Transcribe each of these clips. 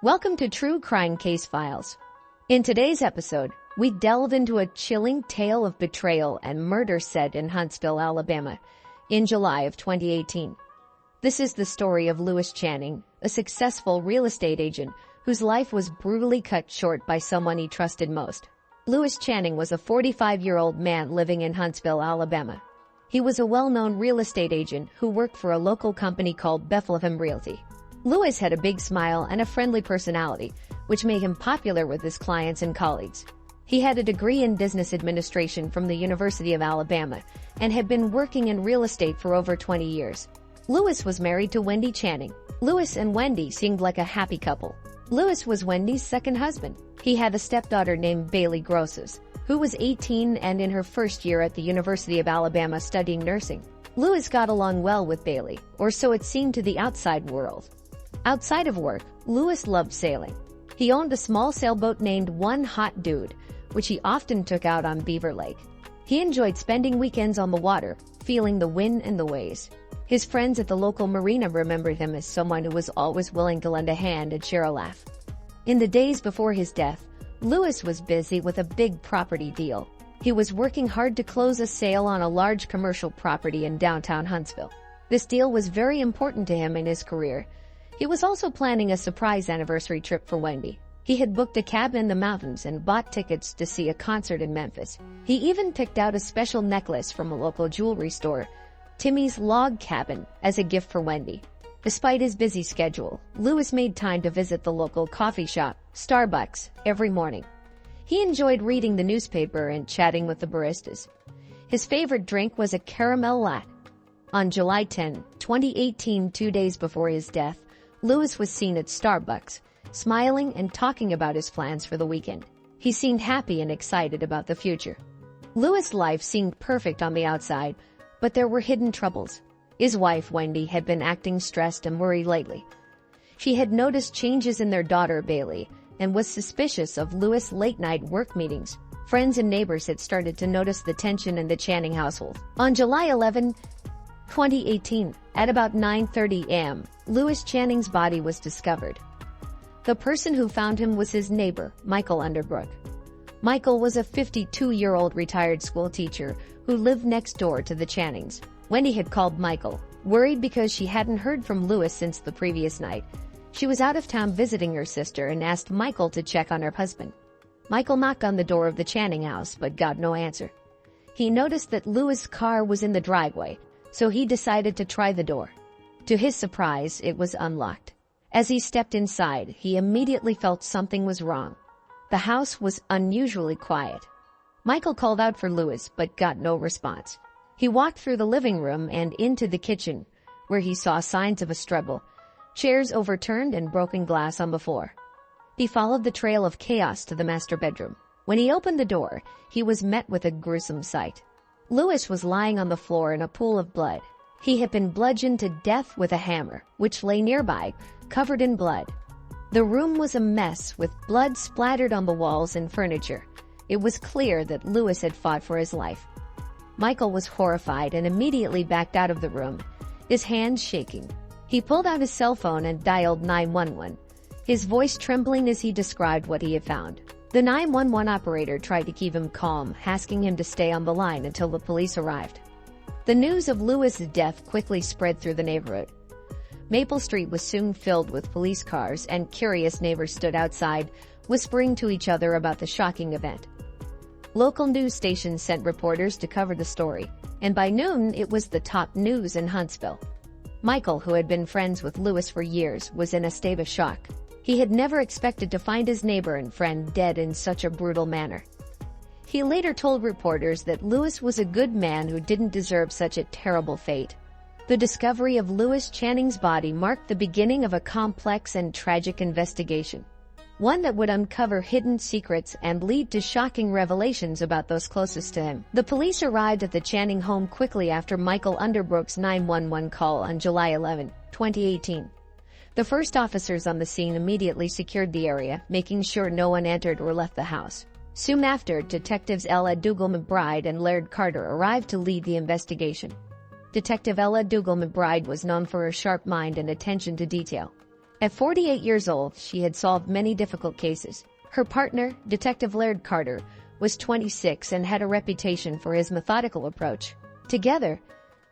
Welcome to True Crime Case Files. In today's episode, we delve into a chilling tale of betrayal and murder set in Huntsville, Alabama, in July of 2018. This is the story of Lewis Channing, a successful real estate agent whose life was brutally cut short by someone he trusted most. Lewis Channing was a 45-year-old man living in Huntsville, Alabama. He was a well-known real estate agent who worked for a local company called Bethlehem Realty. Lewis had a big smile and a friendly personality, which made him popular with his clients and colleagues. He had a degree in business administration from the University of Alabama and had been working in real estate for over 20 years. Lewis was married to Wendy Channing. Lewis and Wendy seemed like a happy couple. Lewis was Wendy's second husband. He had a stepdaughter named Bailey Grosses, who was 18 and in her first year at the University of Alabama studying nursing. Lewis got along well with Bailey, or so it seemed to the outside world. Outside of work, Lewis loved sailing. He owned a small sailboat named One Hot Dude, which he often took out on Beaver Lake. He enjoyed spending weekends on the water, feeling the wind and the waves. His friends at the local marina remembered him as someone who was always willing to lend a hand and share a laugh. In the days before his death, Lewis was busy with a big property deal. He was working hard to close a sale on a large commercial property in downtown Huntsville. This deal was very important to him in his career. He was also planning a surprise anniversary trip for Wendy. He had booked a cabin in the mountains and bought tickets to see a concert in Memphis. He even picked out a special necklace from a local jewelry store, Timmy's Log Cabin, as a gift for Wendy. Despite his busy schedule, Lewis made time to visit the local coffee shop, Starbucks, every morning. He enjoyed reading the newspaper and chatting with the baristas. His favorite drink was a caramel latte. On July 10, 2018, 2 days before his death, Lewis was seen at Starbucks, smiling and talking about his plans for the weekend. He seemed happy and excited about the future. Lewis' life seemed perfect on the outside, but there were hidden troubles. His wife, Wendy, had been acting stressed and worried lately. She had noticed changes in their daughter, Bailey, and was suspicious of Lewis' late-night work meetings. Friends and neighbors had started to notice the tension in the Channing household. On July 11, 2018, at about 9:30 a.m., Lewis Channing's body was discovered. The person who found him was his neighbor, Michael Underbrook. Michael was a 52-year-old retired school teacher who lived next door to the Channings. Wendy had called Michael, worried because she hadn't heard from Lewis since the previous night. She was out of town visiting her sister and asked Michael to check on her husband. Michael knocked on the door of the Channing house but got no answer. He noticed that Lewis' car was in the driveway, so he decided to try the door. To his surprise, it was unlocked. As he stepped inside, he immediately felt something was wrong. The house was unusually quiet. Michael called out for Lewis but got no response. He walked through the living room and into the kitchen, where he saw signs of a struggle, chairs overturned and broken glass on the floor. He followed the trail of chaos to the master bedroom. When he opened the door, he was met with a gruesome sight. Lewis was lying on the floor in a pool of blood. He had been bludgeoned to death with a hammer, which lay nearby, covered in blood. The room was a mess, with blood splattered on the walls and furniture. It was clear that Lewis had fought for his life. Michael was horrified and immediately backed out of the room, his hands shaking. He pulled out his cell phone and dialed 911, his voice trembling as he described what he had found. The 911 operator tried to keep him calm, asking him to stay on the line until the police arrived. The news of Lewis's death quickly spread through the neighborhood. Maple Street was soon filled with police cars, and curious neighbors stood outside, whispering to each other about the shocking event. Local news stations sent reporters to cover the story, and by noon it was the top news in Huntsville. Michael, who had been friends with Lewis for years, was in a state of shock. He had never expected to find his neighbor and friend dead in such a brutal manner. He later told reporters that Lewis was a good man who didn't deserve such a terrible fate. The discovery of Lewis Channing's body marked the beginning of a complex and tragic investigation, one that would uncover hidden secrets and lead to shocking revelations about those closest to him. The police arrived at the Channing home quickly after Michael Underbrook's 911 call on July 11, 2018. The first officers on the scene immediately secured the area, making sure no one entered or left the house. Soon after, Detectives Ella Dougal-McBride and Laird Carter arrived to lead the investigation. Detective Ella Dougal-McBride was known for her sharp mind and attention to detail. At 48 years old, she had solved many difficult cases. Her partner, Detective Laird Carter, was 26 and had a reputation for his methodical approach. Together,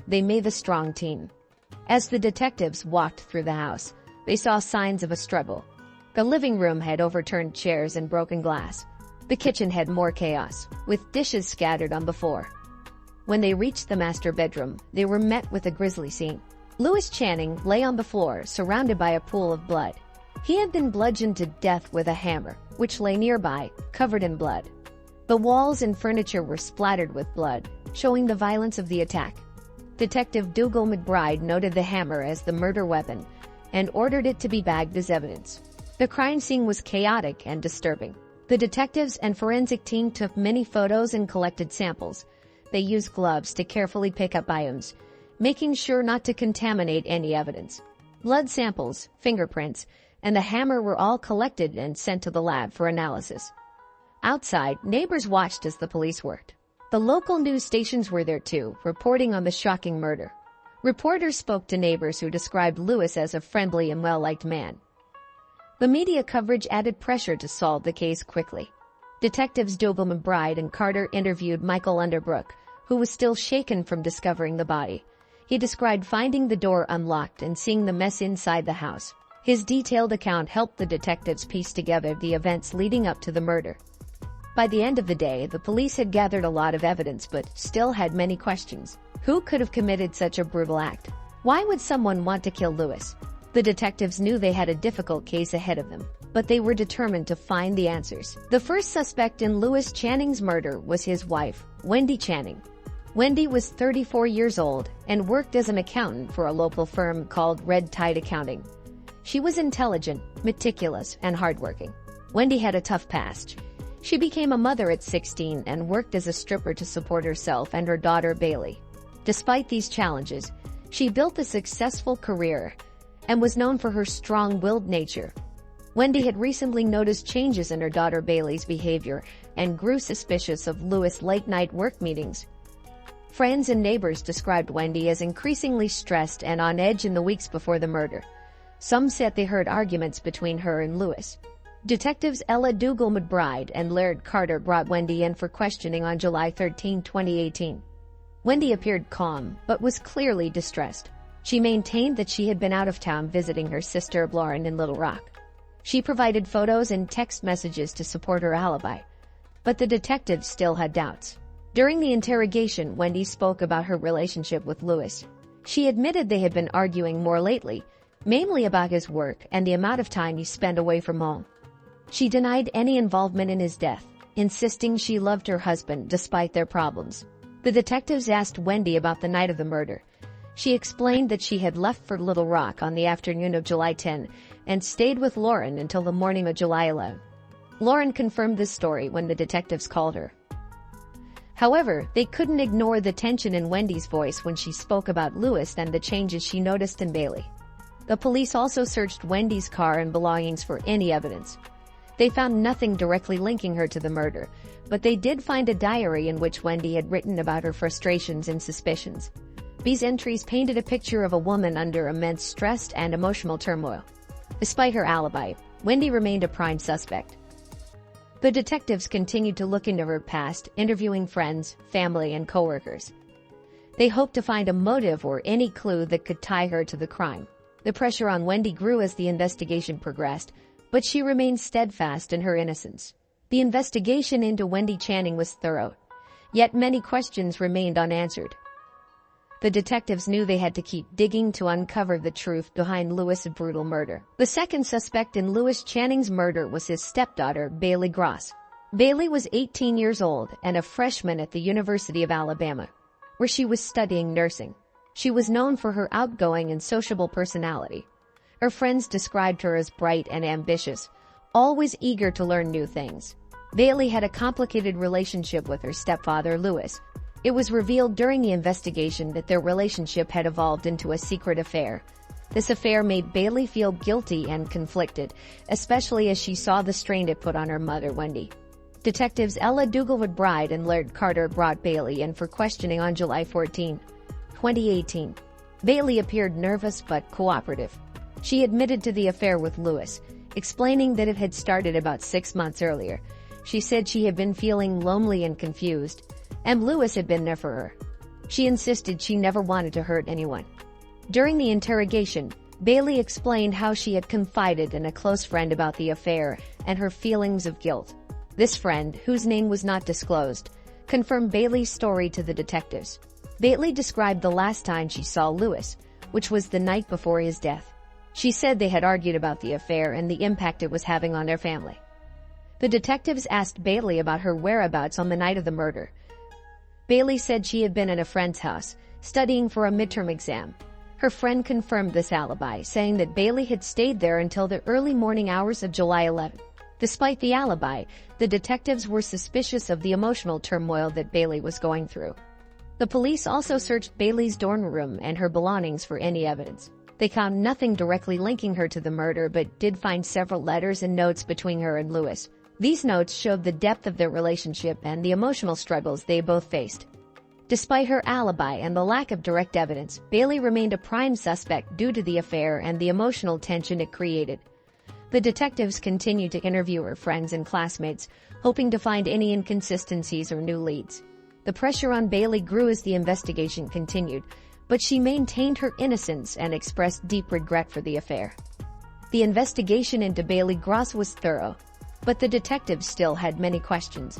they made a strong team. As the detectives walked through the house, they saw signs of a struggle. The living room had overturned chairs and broken glass. The kitchen had more chaos, with dishes scattered on the floor. When they reached the master bedroom, they were met with a grisly scene. Louis Channing lay on the floor, surrounded by a pool of blood. He had been bludgeoned to death with a hammer, which lay nearby, covered in blood. The walls and furniture were splattered with blood, showing the violence of the attack. Detective Dougal McBride noted the hammer as the murder weapon and ordered it to be bagged as evidence. The crime scene was chaotic and disturbing. The detectives and forensic team took many photos and collected samples. They used gloves to carefully pick up items, making sure not to contaminate any evidence. Blood samples, fingerprints, and the hammer were all collected and sent to the lab for analysis. Outside, neighbors watched as the police worked. The local news stations were there too, reporting on the shocking murder. Reporters spoke to neighbors who described Louis as a friendly and well-liked man. The media coverage added pressure to solve the case quickly. Detectives Dougal McBride and Carter interviewed Michael Underbrook, who was still shaken from discovering the body. He described finding the door unlocked and seeing the mess inside the house. His detailed account helped the detectives piece together the events leading up to the murder. By the end of the day, the police had gathered a lot of evidence but still had many questions. Who could have committed such a brutal act? Why would someone want to kill Louis? The detectives knew they had a difficult case ahead of them, but they were determined to find the answers. The first suspect in Louis Channing's murder was his wife, Wendy Channing. Wendy was 34 years old and worked as an accountant for a local firm called Red Tide Accounting. She was intelligent, meticulous, and hardworking. Wendy had a tough past. She became a mother at 16 and worked as a stripper to support herself and her daughter Bailey. Despite these challenges, she built a successful career and was known for her strong-willed nature. Wendy had recently noticed changes in her daughter Bailey's behavior and grew suspicious of Louis' late-night work meetings. Friends and neighbors described Wendy as increasingly stressed and on edge in the weeks before the murder. Some said they heard arguments between her and Louis. Detectives Ella Dougal McBride and Laird Carter brought Wendy in for questioning on July 13, 2018. Wendy appeared calm, but was clearly distressed. She maintained that she had been out of town visiting her sister Lauren in Little Rock. She provided photos and text messages to support her alibi, but the detectives still had doubts. During the interrogation, Wendy spoke about her relationship with Louis. She admitted they had been arguing more lately, mainly about his work and the amount of time he spent away from home. She denied any involvement in his death, insisting she loved her husband despite their problems. The detectives asked Wendy about the night of the murder. She explained that she had left for Little Rock on the afternoon of July 10 and stayed with Lauren until the morning of July 11. Lauren confirmed this story when the detectives called her. However, they couldn't ignore the tension in Wendy's voice when she spoke about Louis and the changes she noticed in Bailey. The police also searched Wendy's car and belongings for any evidence. They found nothing directly linking her to the murder, but they did find a diary in which Wendy had written about her frustrations and suspicions. These entries painted a picture of a woman under immense stress and emotional turmoil. Despite her alibi, Wendy remained a prime suspect. The detectives continued to look into her past, interviewing friends, family, and coworkers. They hoped to find a motive or any clue that could tie her to the crime. The pressure on Wendy grew as the investigation progressed, but she remained steadfast in her innocence. The investigation into Wendy Channing was thorough, yet many questions remained unanswered. The detectives knew they had to keep digging to uncover the truth behind Louis' brutal murder. The second suspect in Louis Channing's murder was his stepdaughter, Bailey Gross. Bailey was 18 years old and a freshman at the University of Alabama, where she was studying nursing. She was known for her outgoing and sociable personality. Her friends described her as bright and ambitious, always eager to learn new things. Bailey had a complicated relationship with her stepfather, Louis. It was revealed during the investigation that their relationship had evolved into a secret affair. This affair made Bailey feel guilty and conflicted, especially as she saw the strain it put on her mother, Wendy. Detectives Ella Dougal McBride and Laird Carter brought Bailey in for questioning on July 14, 2018. Bailey appeared nervous but cooperative. She admitted to the affair with Lewis, explaining that it had started about 6 months earlier. She said she had been feeling lonely and confused, and Lewis had been there for her. She insisted she never wanted to hurt anyone. During the interrogation, Bailey explained how she had confided in a close friend about the affair and her feelings of guilt. This friend, whose name was not disclosed, confirmed Bailey's story to the detectives. Bailey described the last time she saw Lewis, which was the night before his death. She said they had argued about the affair and the impact it was having on their family. The detectives asked Bailey about her whereabouts on the night of the murder. Bailey said she had been at a friend's house, studying for a midterm exam. Her friend confirmed this alibi, saying that Bailey had stayed there until the early morning hours of July 11. Despite the alibi, the detectives were suspicious of the emotional turmoil that Bailey was going through. The police also searched Bailey's dorm room and her belongings for any evidence. They found nothing directly linking her to the murder, but did find several letters and notes between her and Lewis. These notes showed the depth of their relationship and the emotional struggles they both faced. Despite her alibi and the lack of direct evidence, Bailey remained a prime suspect due to the affair and the emotional tension it created. The detectives continued to interview her friends and classmates, hoping to find any inconsistencies or new leads. The pressure on Bailey grew as the investigation continued, but she maintained her innocence and expressed deep regret for the affair. The investigation into Bailey Gross was thorough, but the detectives still had many questions.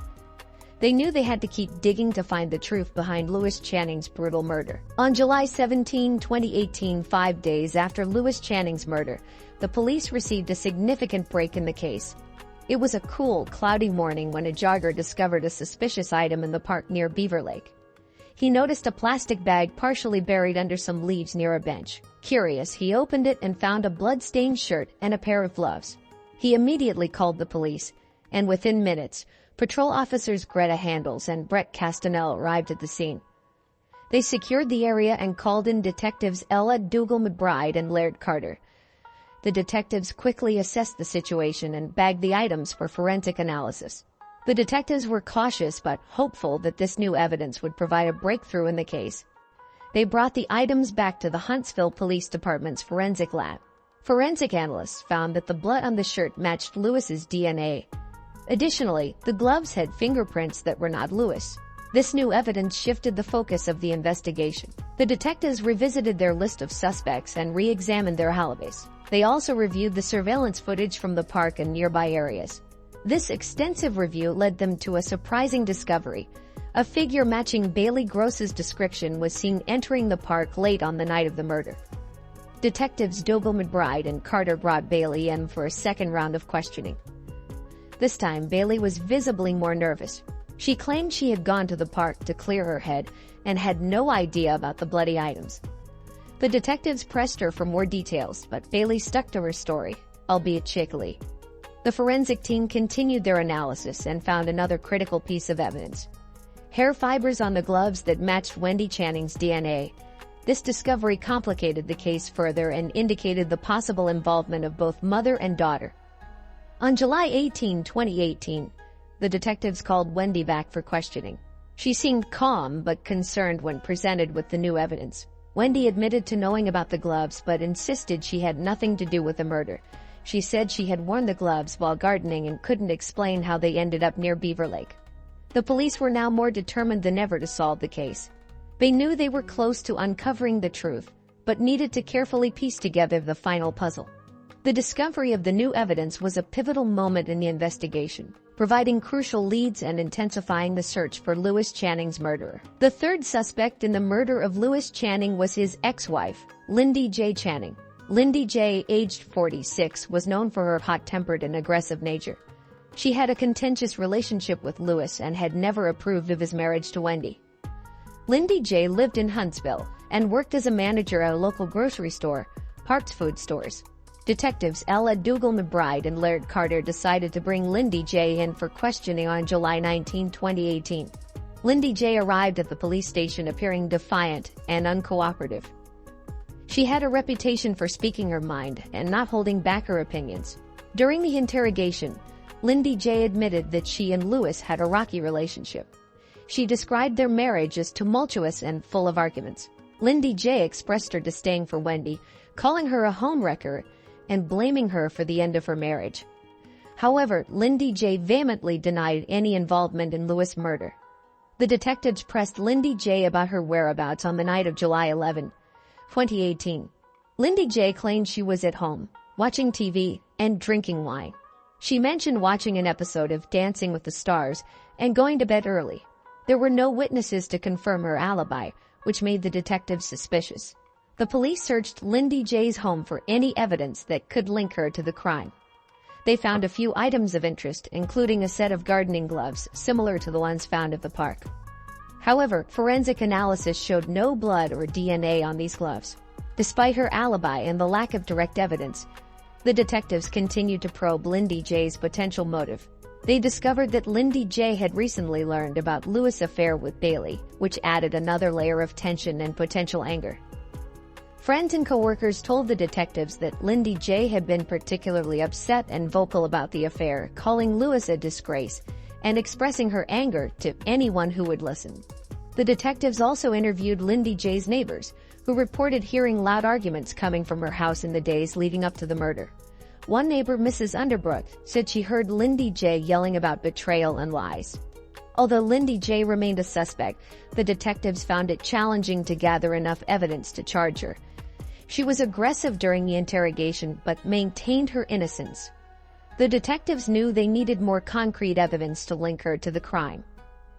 They knew they had to keep digging to find the truth behind Lewis Channing's brutal murder. On July 17, 2018, 5 days after Lewis Channing's murder, the police received a significant break in the case. It was a cool, cloudy morning when a jogger discovered a suspicious item in the park near Beaver Lake. He noticed a plastic bag partially buried under some leaves near a bench. Curious, he opened it and found a blood-stained shirt and a pair of gloves. He immediately called the police, and within minutes, patrol officers Greta Handels and Brett Castanel arrived at the scene. They secured the area and called in detectives Ella Dougal-McBride and Laird Carter. The detectives quickly assessed the situation and bagged the items for forensic analysis. The detectives were cautious but hopeful that this new evidence would provide a breakthrough in the case. They brought the items back to the Huntsville Police Department's forensic lab. Forensic analysts found that the blood on the shirt matched Lewis's DNA. Additionally, the gloves had fingerprints that were not Lewis. This new evidence shifted the focus of the investigation. The detectives revisited their list of suspects and re-examined their alibis. They also reviewed the surveillance footage from the park and nearby areas. This extensive review led them to a surprising discovery. A figure matching Bailey Gross's description was seen entering the park late on the night of the murder. Detectives Dougal-McBride and Carter brought Bailey in for a second round of questioning. This time, Bailey was visibly more nervous. She claimed she had gone to the park to clear her head and had no idea about the bloody items. The detectives pressed her for more details, but Bailey stuck to her story, albeit shakily. The forensic team continued their analysis and found another critical piece of evidence: hair fibers on the gloves that matched Wendy Channing's DNA. This discovery complicated the case further and indicated the possible involvement of both mother and daughter. On July 18, 2018, the detectives called Wendy back for questioning. She seemed calm but concerned when presented with the new evidence. Wendy admitted to knowing about the gloves but insisted she had nothing to do with the murder. She said she had worn the gloves while gardening and couldn't explain how they ended up near Beaver Lake. The police were now more determined than ever to solve the case. They knew they were close to uncovering the truth, but needed to carefully piece together the final puzzle. The discovery of the new evidence was a pivotal moment in the investigation, providing crucial leads and intensifying the search for Lewis Channing's murderer. The third suspect in the murder of Lewis Channing was his ex-wife, Lindy J. Channing. Lindy J., aged 46, was known for her hot-tempered and aggressive nature. She had a contentious relationship with Lewis and had never approved of his marriage to Wendy. Lindy J. lived in Huntsville and worked as a manager at a local grocery store, Parks Food Stores. Detectives Ella Dougal-McBride and Laird Carter decided to bring Lindy J. in for questioning on July 19, 2018. Lindy J. arrived at the police station appearing defiant and uncooperative. She had a reputation for speaking her mind and not holding back her opinions. During the interrogation, Lindy J. admitted that she and Lewis had a rocky relationship. She described their marriage as tumultuous and full of arguments. Lindy J. expressed her disdain for Wendy, calling her a homewrecker and blaming her for the end of her marriage. However, Lindy J. vehemently denied any involvement in Lewis' murder. The detectives pressed Lindy J. about her whereabouts on the night of July 11, 2018. Lindy J. claimed she was at home, watching TV and drinking wine. She mentioned watching an episode of Dancing with the Stars and going to bed early. There were no witnesses to confirm her alibi, which made the detectives suspicious. The police searched Lindy J.'s home for any evidence that could link her to the crime. They found a few items of interest, including a set of gardening gloves similar to the ones found at the park. However, forensic analysis showed no blood or DNA on these gloves. Despite her alibi and the lack of direct evidence, the detectives continued to probe Lindy J.'s potential motive. They discovered that Lindy J. had recently learned about Lewis' affair with Bailey, which added another layer of tension and potential anger. Friends and coworkers told the detectives that Lindy J. had been particularly upset and vocal about the affair, calling Lewis a disgrace and expressing her anger to anyone who would listen. The detectives also interviewed Lindy J.'s neighbors, who reported hearing loud arguments coming from her house in the days leading up to the murder. One neighbor, Mrs. Underbrook, said she heard Lindy J. yelling about betrayal and lies. Although Lindy J. remained a suspect, the detectives found it challenging to gather enough evidence to charge her. She was aggressive during the interrogation but maintained her innocence. The detectives knew they needed more concrete evidence to link her to the crime.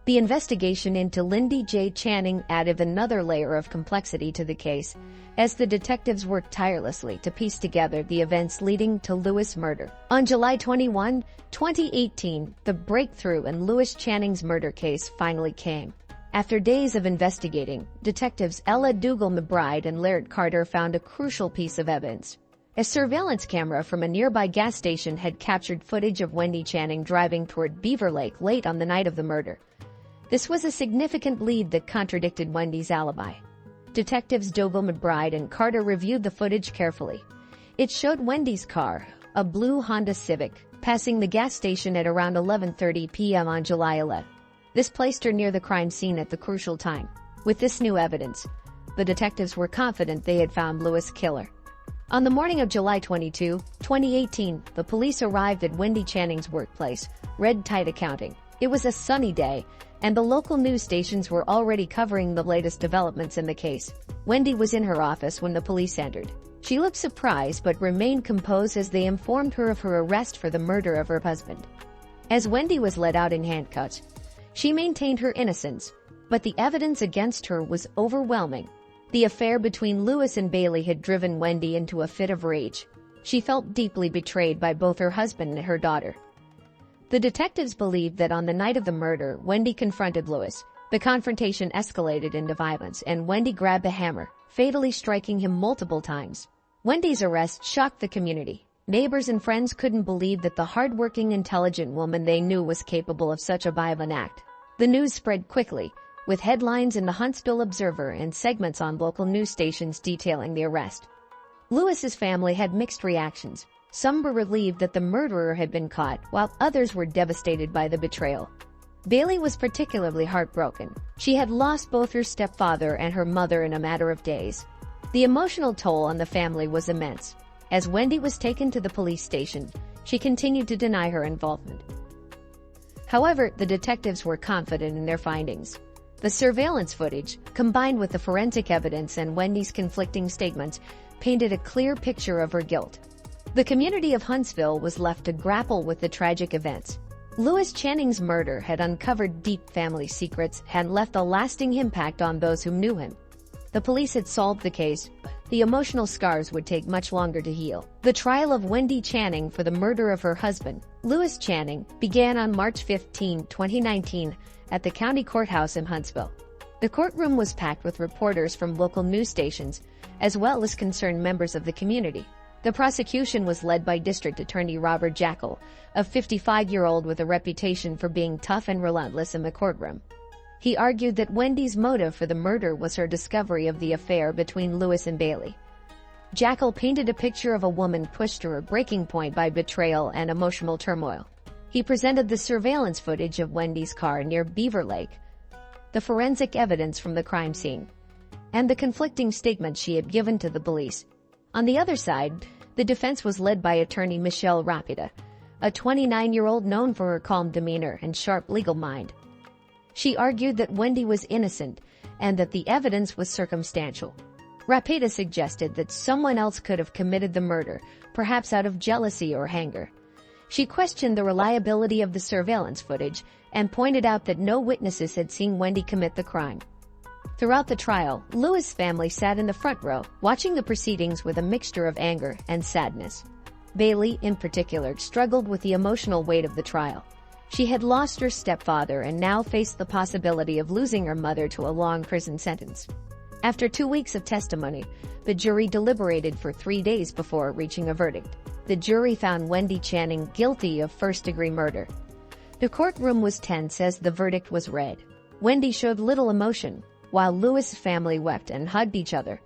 The investigation into Lindy J. Channing added another layer of complexity to the case, as the detectives worked tirelessly to piece together the events leading to Lewis' murder. On July 21, 2018, the breakthrough in Lewis Channing's murder case finally came. After days of investigating, detectives Ella Dougal-McBride and Laird Carter found a crucial piece of evidence. A surveillance camera from a nearby gas station had captured footage of Wendy Channing driving toward Beaver Lake late on the night of the murder. This was a significant lead that contradicted Wendy's alibi. Detectives Dougal-McBride and Carter reviewed the footage carefully. It showed Wendy's car, a blue Honda Civic, passing the gas station at around 11:30 p.m. on July 11. This placed her near the crime scene at the crucial time. With this new evidence, the detectives were confident they had found Lewis' killer. On the morning of July 22, 2018, the police arrived at Wendy Channing's workplace, Red Tide Accounting. It was a sunny day, and the local news stations were already covering the latest developments in the case. Wendy was in her office when the police entered. She looked surprised but remained composed as they informed her of her arrest for the murder of her husband. As Wendy was led out in handcuffs, she maintained her innocence, but the evidence against her was overwhelming. The affair between Lewis and Bailey had driven Wendy into a fit of rage. She felt deeply betrayed by both her husband and her daughter. The detectives believed that on the night of the murder, Wendy confronted Lewis. The confrontation escalated into violence, and Wendy grabbed a hammer, fatally striking him multiple times. Wendy's arrest shocked the community. Neighbors and friends couldn't believe that the hardworking, intelligent woman they knew was capable of such a violent act. The news spread quickly, with headlines in the Huntsville Observer and segments on local news stations detailing the arrest. Lewis's family had mixed reactions. Some were relieved that the murderer had been caught, while others were devastated by the betrayal. Bailey was particularly heartbroken. She had lost both her stepfather and her mother in a matter of days. The emotional toll on the family was immense. As Wendy was taken to the police station, she continued to deny her involvement. However, the detectives were confident in their findings. The surveillance footage, combined with the forensic evidence and Wendy's conflicting statements, painted a clear picture of her guilt. The community of Huntsville was left to grapple with the tragic events. Lewis Channing's murder had uncovered deep family secrets and left a lasting impact on those who knew him. The police had solved the case, but the emotional scars would take much longer to heal. The trial of Wendy Channing for the murder of her husband, Lewis Channing, began on March 15, 2019, at the county courthouse in Huntsville. The courtroom was packed with reporters from local news stations, as well as concerned members of the community. The prosecution was led by District Attorney Robert Jackal, a 55-year-old with a reputation for being tough and relentless in the courtroom. He argued that Wendy's motive for the murder was her discovery of the affair between Lewis and Bailey. Jackal painted a picture of a woman pushed to her breaking point by betrayal and emotional turmoil. He presented the surveillance footage of Wendy's car near Beaver Lake, the forensic evidence from the crime scene, and the conflicting statements she had given to the police. On the other side, the defense was led by attorney Michelle Rapida, a 29-year-old known for her calm demeanor and sharp legal mind. She argued that Wendy was innocent and that the evidence was circumstantial. Rapida suggested that someone else could have committed the murder, perhaps out of jealousy or anger. She questioned the reliability of the surveillance footage and pointed out that no witnesses had seen Wendy commit the crime. Throughout the trial, Lewis' family sat in the front row, watching the proceedings with a mixture of anger and sadness. Bailey, in particular, struggled with the emotional weight of the trial. She had lost her stepfather and now faced the possibility of losing her mother to a long prison sentence. After 2 weeks of testimony, the jury deliberated for 3 days before reaching a verdict. The jury found Wendy Channing guilty of first-degree murder. The courtroom was tense as the verdict was read. Wendy showed little emotion, while Lewis' family wept and hugged each other.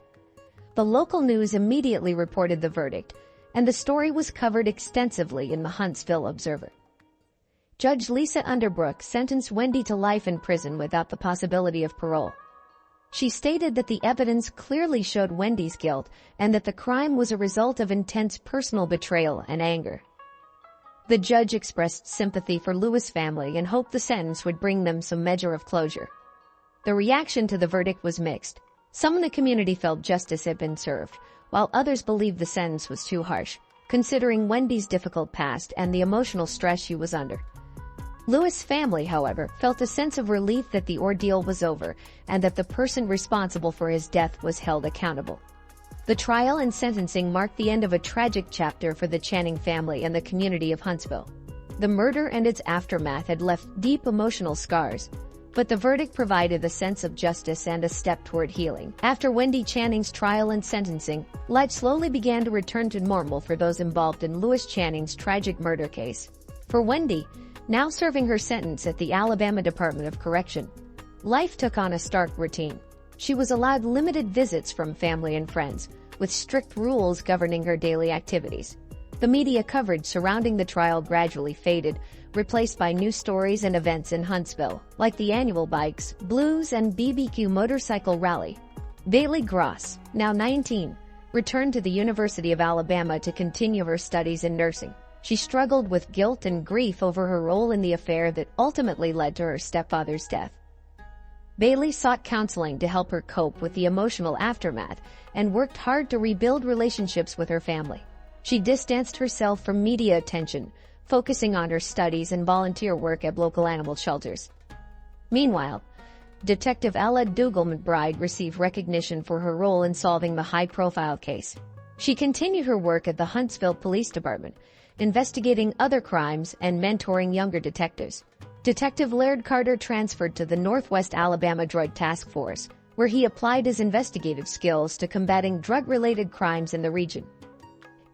The local news immediately reported the verdict, and the story was covered extensively in the Huntsville Observer. Judge Lisa Underbrook sentenced Wendy to life in prison without the possibility of parole. She stated that the evidence clearly showed Wendy's guilt and that the crime was a result of intense personal betrayal and anger. The judge expressed sympathy for Lewis' family and hoped the sentence would bring them some measure of closure. The reaction to the verdict was mixed. Some in the community felt justice had been served, while others believed the sentence was too harsh, considering Wendy's difficult past and the emotional stress she was under. Lewis' family, however, felt a sense of relief that the ordeal was over and that the person responsible for his death was held accountable. The trial and sentencing marked the end of a tragic chapter for the Channing family and the community of Huntsville. The murder and its aftermath had left deep emotional scars, but the verdict provided a sense of justice and a step toward healing. After Wendy Channing's trial and sentencing, life slowly began to return to normal for those involved in Lewis Channing's tragic murder case. For Wendy, now serving her sentence at the Alabama Department of Correction, life took on a stark routine. She was allowed limited visits from family and friends, with strict rules governing her daily activities. The media coverage surrounding the trial gradually faded, replaced by new stories and events in Huntsville, like the annual Bikes, Blues, and BBQ motorcycle rally. Bailey Gross, now 19, returned to the University of Alabama to continue her studies in nursing. She struggled with guilt and grief over her role in the affair that ultimately led to her stepfather's death. Bailey sought counseling to help her cope with the emotional aftermath and worked hard to rebuild relationships with her family. She distanced herself from media attention, focusing on her studies and volunteer work at local animal shelters. Meanwhile, Detective Ella Dougal-McBride received recognition for her role in solving the high-profile case. She continued her work at the Huntsville Police Department, investigating other crimes and mentoring younger detectives. Detective Laird Carter transferred to the Northwest Alabama Drug Task Force, where he applied his investigative skills to combating drug-related crimes in the region.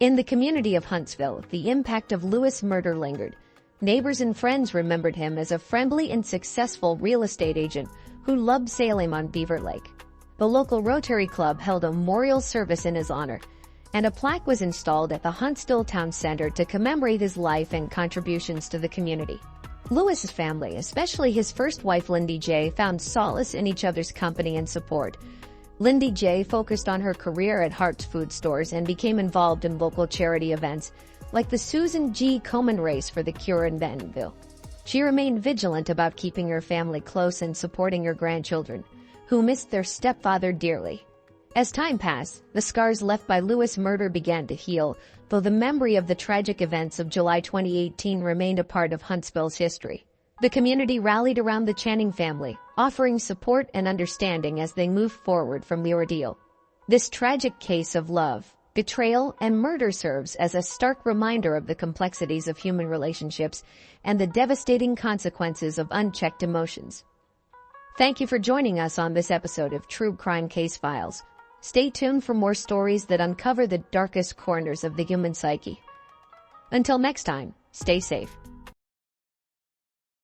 In the community of Huntsville, the impact of Lewis' murder lingered. Neighbors and friends remembered him as a friendly and successful real estate agent who loved sailing on Beaver Lake. The local Rotary Club held a memorial service in his honor, and a plaque was installed at the Huntsville Town Center to commemorate his life and contributions to the community. Lewis's family, especially his first wife Lindy J., found solace in each other's company and support. Lindy J. focused on her career at Hart's Food Stores and became involved in local charity events, like the Susan G. Komen Race for the Cure in Bentonville. She remained vigilant about keeping her family close and supporting her grandchildren, who missed their stepfather dearly. As time passed, the scars left by Lewis' murder began to heal, though the memory of the tragic events of July 2018 remained a part of Huntsville's history. The community rallied around the Channing family, offering support and understanding as they moved forward from the ordeal. This tragic case of love, betrayal, and murder serves as a stark reminder of the complexities of human relationships and the devastating consequences of unchecked emotions. Thank you for joining us on this episode of True Crime Case Files. Stay tuned for more stories that uncover the darkest corners of the human psyche. Until next time, stay safe.